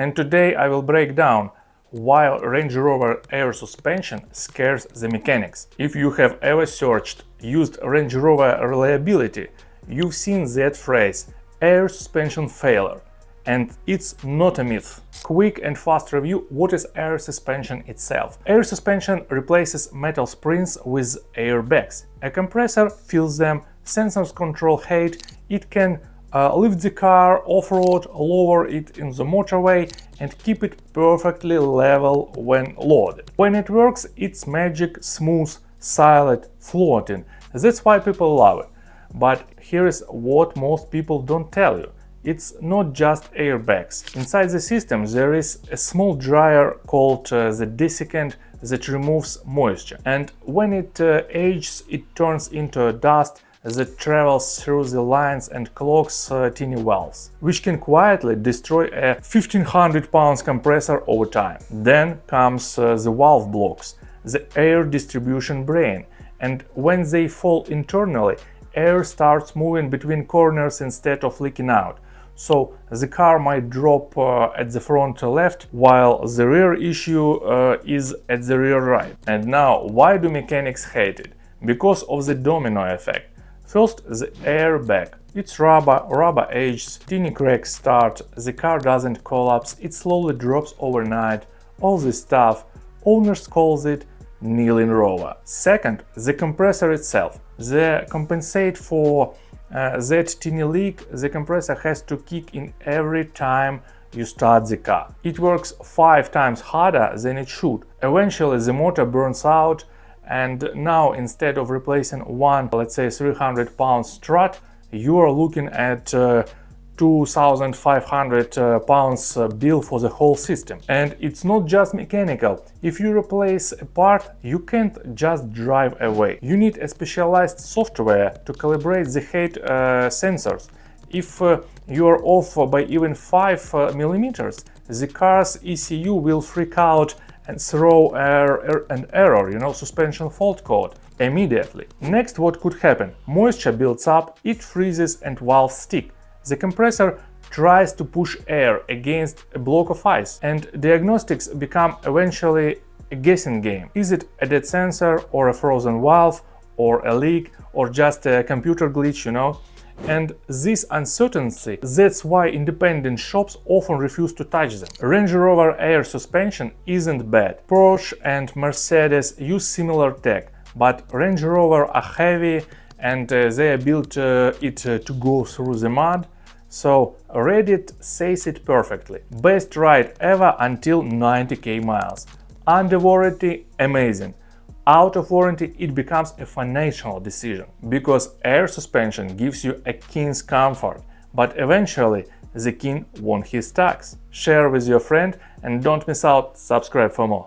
And today I will break down why Range Rover air suspension scares the mechanics. If you have ever searched used Range Rover reliability, you've seen that phrase air suspension failure. And it's not a myth. Quick and fast review: what is air suspension itself? Air suspension replaces metal springs with airbags. A compressor fills them, sensors control height, it can lift the car off-road, lower it in the motorway and keep it perfectly level when loaded. When it works, it's magic, smooth, silent, floating. That's why people love it. But here is what most people don't tell you. It's not just airbags. Inside the system there is a small dryer called the desiccant that removes moisture. And when it ages, it turns into dust that travels through the lines and clogs tiny valves, which can quietly destroy a 1500 pounds compressor over time. Then comes the valve blocks, the air distribution brain, and when they fall internally, air starts moving between corners instead of leaking out. So the car might drop at the front left, while the rear issue is at the rear right. And now, why do mechanics hate it? Because of the domino effect. First, the airbag. It's rubber ages, tiny cracks start, the car doesn't collapse, it slowly drops overnight. All this stuff, owners calls it kneeling rover. Second, the compressor itself. To compensate for that tiny leak, the compressor has to kick in every time you start the car. It works 5 times harder than it should. Eventually the motor burns out, and now instead of replacing one, let's say 300 pounds strut, you are looking at 2,500 pounds bill for the whole system. And it's not just mechanical. If you replace a part, you can't just drive away. You need a specialized software to calibrate the height sensors. If you are off by even 5 millimeters, the car's ECU will freak out and throw an error, suspension fault code, immediately. Next, what could happen? Moisture builds up, it freezes and valves stick. The compressor tries to push air against a block of ice, and diagnostics become eventually a guessing game. Is it a dead sensor, or a frozen valve, or a leak, or just a computer glitch, And this uncertainty, that's why independent shops often refuse to touch them. Range Rover air suspension isn't bad. Porsche and Mercedes use similar tech, but Range Rover are heavy and they are built to go through the mud. So Reddit says it perfectly. Best ride ever until 90k miles. Under warranty, amazing. Out of warranty, it becomes a financial decision, because air suspension gives you a king's comfort, but eventually the king won his tax. Share with your friend and don't miss out, subscribe for more.